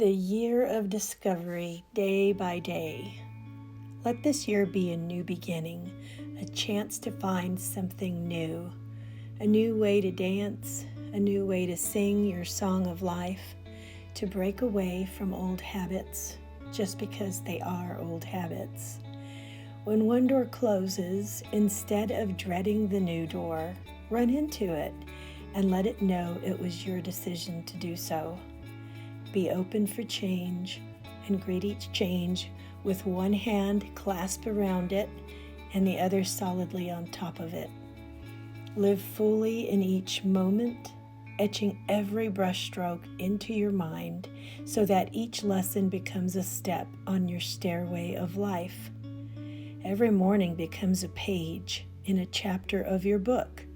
The year of discovery, day by day. Let this year be a new beginning, a chance to find something new, a new way to dance, a new way to sing your song of life, to break away from old habits just because they are old habits. When one door closes, instead of dreading the new door, run into it and let it know it was your decision to do so. Be open for change and greet each change with one hand clasped around it and the other solidly on top of it. Live fully in each moment, etching every brushstroke into your mind so that each lesson becomes a step on your stairway of life. Every morning becomes a page in a chapter of your book.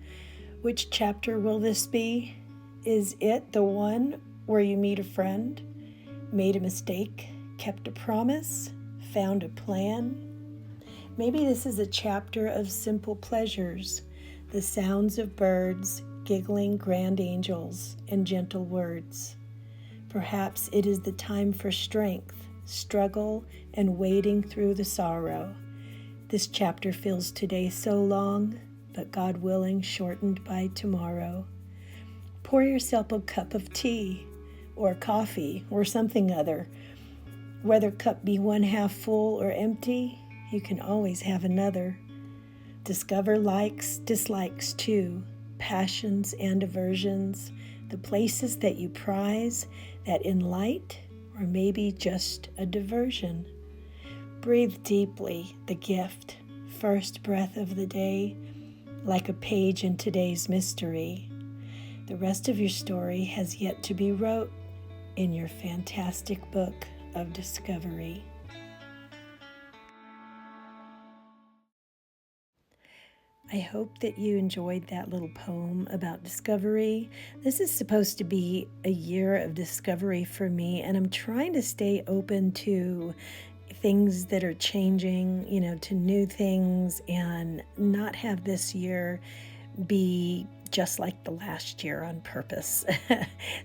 Which chapter will this be? Is it the one where you meet a friend, made a mistake, kept a promise, found a plan? Maybe this is a chapter of simple pleasures, the sounds of birds, giggling grand angels, and gentle words. Perhaps it is the time for strength, struggle, and wading through the sorrow. This chapter feels today so long, but God willing, shortened by tomorrow. Pour yourself a cup of tea, or coffee, or something other. Whether cup be one half full or empty, you can always have another. Discover likes, dislikes too, passions and aversions, the places that you prize that enlight, or maybe just a diversion. Breathe deeply the gift, first breath of the day, like a page in today's mystery. The rest of your story has yet to be wrote in your fantastic book of discovery. I hope that you enjoyed that little poem about discovery. This is supposed to be a year of discovery for me, and I'm trying to stay open to things that are changing, to new things, and not have this year be just like the last year on purpose.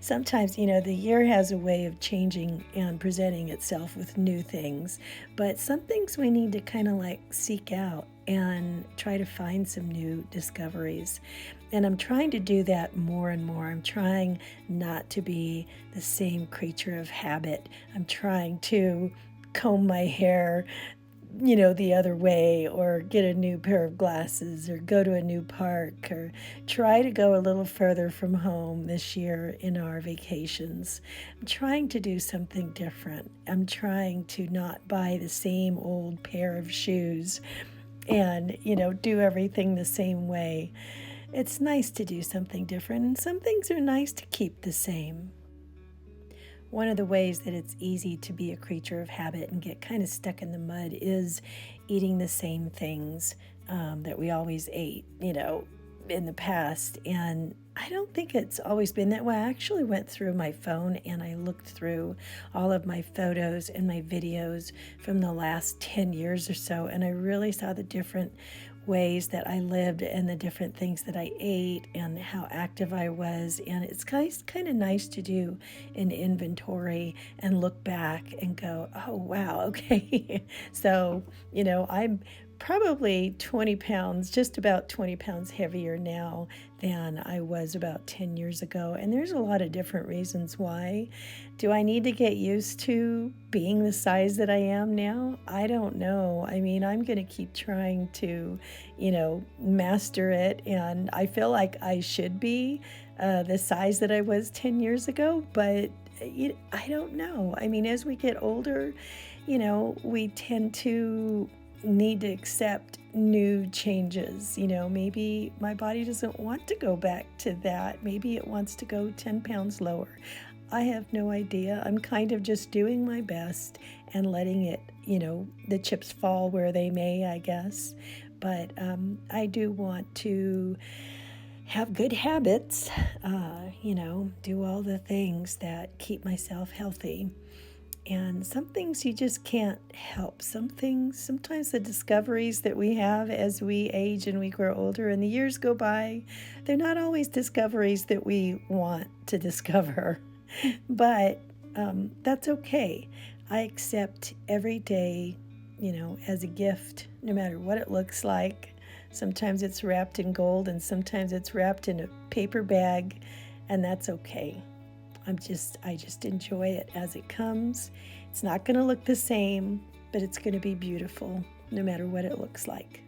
Sometimes, the year has a way of changing and presenting itself with new things, but some things we need to kind of seek out and try to find some new discoveries. And I'm trying to do that more and more. I'm trying not to be the same creature of habit. I'm trying to comb my hair the other way, or get a new pair of glasses, or go to a new park, or try to go a little further from home this year in our vacations. I'm trying to do something different. I'm trying to not buy the same old pair of shoes and, do everything the same way. It's nice to do something different, and some things are nice to keep the same. One of the ways that it's easy to be a creature of habit and get kind of stuck in the mud is eating the same things that we always ate, in the past. And I don't think it's always been that way. I actually went through my phone and I looked through all of my photos and my videos from the last 10 years or so, and I really saw the different ways that I lived and the different things that I ate and how active I was. And it's kind of nice to do an inventory and look back and go, oh, wow, okay. So, I'm probably 20 pounds, just about 20 pounds heavier now than I was about 10 years ago. And there's a lot of different reasons why. Do I need to get used to being the size that I am now? I don't know. I mean, I'm going to keep trying to, master it. And I feel like I should be the size that I was 10 years ago, but I don't know. I mean, as we get older, we tend to need to accept new changes. Maybe my body doesn't want to go back to that. Maybe it wants to go 10 pounds lower. I have no idea. I'm kind of just doing my best and letting it, the chips fall where they may, I guess. But I do want to have good habits, do all the things that keep myself healthy. And some things you just can't help. Some things, sometimes the discoveries that we have as we age and we grow older and the years go by, they're not always discoveries that we want to discover. But that's okay. I accept every day, as a gift, no matter what it looks like. Sometimes it's wrapped in gold and sometimes it's wrapped in a paper bag, and that's okay. I just enjoy it as it comes. It's not going to look the same, but it's going to be beautiful no matter what it looks like.